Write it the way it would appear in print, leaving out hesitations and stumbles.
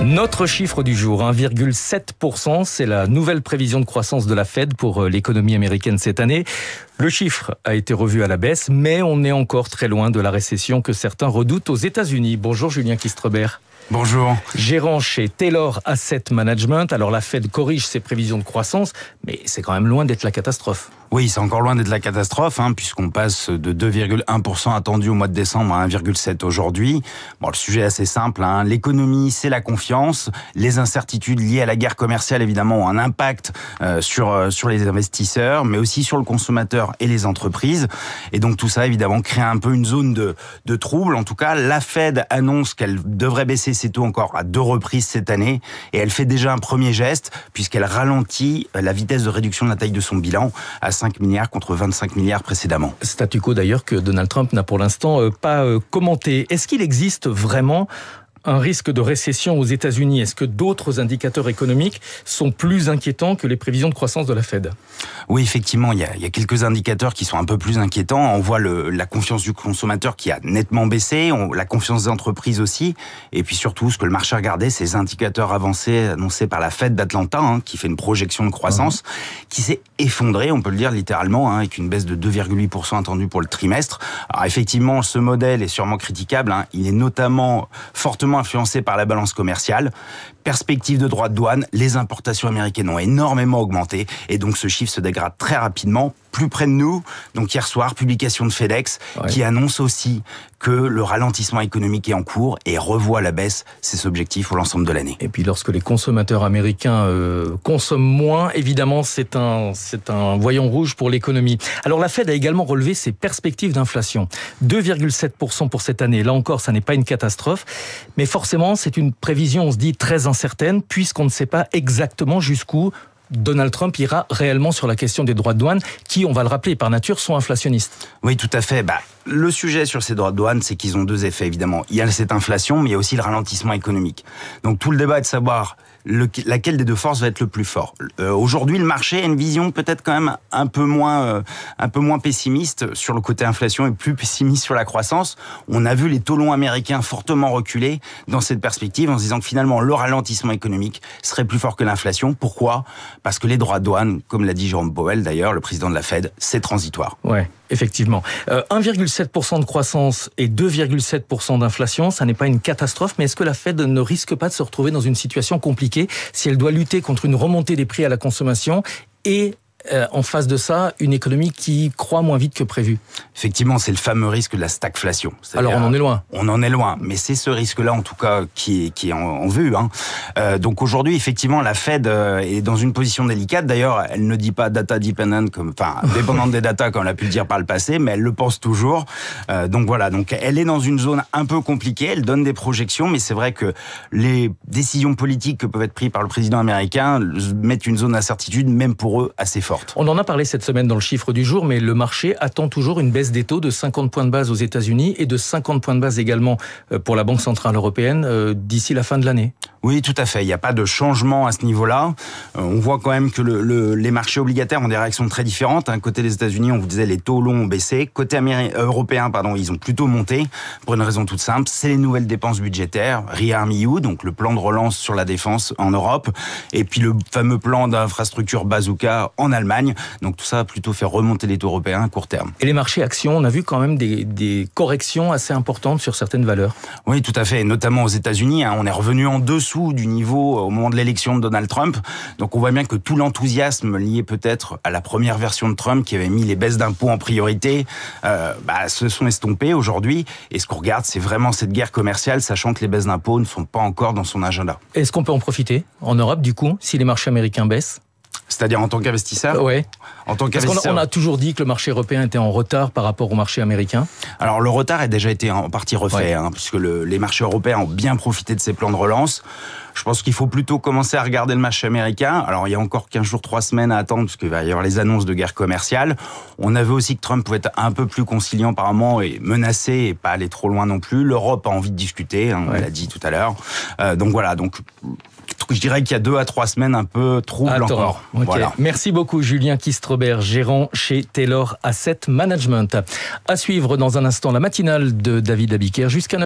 Notre chiffre du jour, 1,7%, c'est la nouvelle prévision de croissance de la Fed pour l'économie américaine cette année. Le chiffre a été revu à la baisse, mais on est encore très loin de la récession que certains redoutent aux États-Unis. Bonjour Julien Kistrebert. Bonjour. Gérant chez Taylor Asset Management. Alors la Fed corrige ses prévisions de croissance, mais c'est quand même loin d'être la catastrophe. Oui, c'est encore loin d'être la catastrophe, puisqu'on passe de 2,1% attendu au mois de décembre à 1,7% aujourd'hui. Bon, le sujet est assez simple. L'économie, c'est la confiance. Les incertitudes liées à la guerre commerciale, évidemment, ont un impact sur les investisseurs, mais aussi sur le consommateur et les entreprises. Et donc tout ça, évidemment, crée un peu une zone de trouble. En tout cas, la Fed annonce qu'elle devrait baisser ses taux encore à 2 reprises cette année. Et elle fait déjà un premier geste, puisqu'elle ralentit la vitesse de réduction de la taille de son bilan à 5 milliards contre 25 milliards précédemment. Statu quo d'ailleurs que Donald Trump n'a pour l'instant pas commenté. Est-ce qu'il existe vraiment un risque de récession aux États-Unis? Est-ce que d'autres indicateurs économiques sont plus inquiétants que les prévisions de croissance de la Fed? Oui, effectivement, il y a quelques indicateurs qui sont un peu plus inquiétants. On voit la confiance du consommateur qui a nettement baissé, la confiance des entreprises aussi, et puis surtout, ce que le marché regardait, c'est les indicateurs avancés annoncés par la Fed d'Atlanta, qui fait une projection de croissance, qui s'est effondrée, on peut le dire littéralement, avec une baisse de 2,8% attendue pour le trimestre. Alors effectivement, ce modèle est sûrement critiquable, il est notamment fortement influencé par la balance commerciale. Perspective de droits de douane, les importations américaines ont énormément augmenté et donc ce chiffre se dégrade très rapidement, plus près de nous. Donc hier soir, publication de FedEx qui annonce aussi que le ralentissement économique est en cours et revoit à la baisse ses objectifs pour l'ensemble de l'année. Et puis lorsque les consommateurs américains consomment moins, évidemment c'est un voyant rouge pour l'économie. Alors la Fed a également relevé ses perspectives d'inflation. 2,7% pour cette année. Là encore, ça n'est pas une catastrophe, mais forcément c'est une prévision, on se dit, très incertaine, puisqu'on ne sait pas exactement jusqu'où Donald Trump ira réellement sur la question des droits de douane, qui, on va le rappeler, par nature, sont inflationnistes. Oui, tout à fait. Le sujet sur ces droits de douane, c'est qu'ils ont deux effets, évidemment. Il y a cette inflation, mais il y a aussi le ralentissement économique. Donc tout le débat est de savoir laquelle des deux forces va être le plus fort. Aujourd'hui, le marché a une vision peut-être quand même un peu moins pessimiste sur le côté inflation et plus pessimiste sur la croissance. On a vu les taux longs américains fortement reculer dans cette perspective en se disant que finalement le ralentissement économique serait plus fort que l'inflation. Pourquoi ? Parce que les droits de douane, comme l'a dit Jérôme Powell d'ailleurs, le président de la Fed, c'est transitoire. Ouais. Effectivement. 1,7% de croissance et 2,7% d'inflation, ça n'est pas une catastrophe, mais est-ce que la Fed ne risque pas de se retrouver dans une situation compliquée si elle doit lutter contre une remontée des prix à la consommation et en face de ça, une économie qui croît moins vite que prévu? Effectivement, c'est le fameux risque de la stagflation. Alors on en est loin. On en est loin, mais c'est ce risque-là en tout cas qui est en vue. Donc aujourd'hui, effectivement, la Fed est dans une position délicate. D'ailleurs, elle ne dit pas data dependent, dépendante des data comme on a pu le dire par le passé, mais elle le pense toujours. Donc voilà, donc elle est dans une zone un peu compliquée. Elle donne des projections, mais c'est vrai que les décisions politiques que peuvent être prises par le président américain mettent une zone d'incertitude, même pour eux, assez forte. On en a parlé cette semaine dans le chiffre du jour, mais le marché attend toujours une baisse des taux de 50 points de base aux États-Unis et de 50 points de base également pour la Banque Centrale Européenne d'ici la fin de l'année. Oui, tout à fait. Il n'y a pas de changement à ce niveau-là. On voit quand même que les marchés obligataires ont des réactions très différentes. Côté des États-Unis, on vous disait les taux longs ont baissé. Côté européen, ils ont plutôt monté pour une raison toute simple. C'est les nouvelles dépenses budgétaires, ReArmEU, donc le plan de relance sur la défense en Europe, et puis le fameux plan d'infrastructure Bazooka en Allemagne. Donc tout ça a plutôt fait remonter les taux européens à court terme. Et les marchés actions, on a vu quand même des corrections assez importantes sur certaines valeurs. Oui, tout à fait. Notamment aux États-Unis, on est revenu en dessous du niveau au moment de l'élection de Donald Trump. Donc on voit bien que tout l'enthousiasme lié peut-être à la première version de Trump qui avait mis les baisses d'impôts en priorité se sont estompés aujourd'hui. Et ce qu'on regarde, c'est vraiment cette guerre commerciale, sachant que les baisses d'impôts ne sont pas encore dans son agenda. Est-ce qu'on peut en profiter en Europe du coup, si les marchés américains baissent ? C'est-à-dire en tant qu'investisseur ? Oui. En tant qu'investisseur. Parce qu'on a toujours dit que le marché européen était en retard par rapport au marché américain. Alors le retard a déjà été en partie refait, puisque les marchés européens ont bien profité de ces plans de relance. Je pense qu'il faut plutôt commencer à regarder le marché américain. Alors il y a encore 15 jours, 3 semaines à attendre, parce qu'il va y avoir les annonces de guerre commerciale. On avait aussi que Trump pouvait être un peu plus conciliant apparemment et menacé et pas aller trop loin non plus. L'Europe a envie de discuter, on l'a dit tout à l'heure. Donc voilà, je dirais qu'il y a 2 à 3 semaines un peu troubles encore. Okay. Voilà. Merci beaucoup Julien Kistrebert, gérant chez Taylor Asset Management. À suivre dans un instant la matinale de David Abiker jusqu'à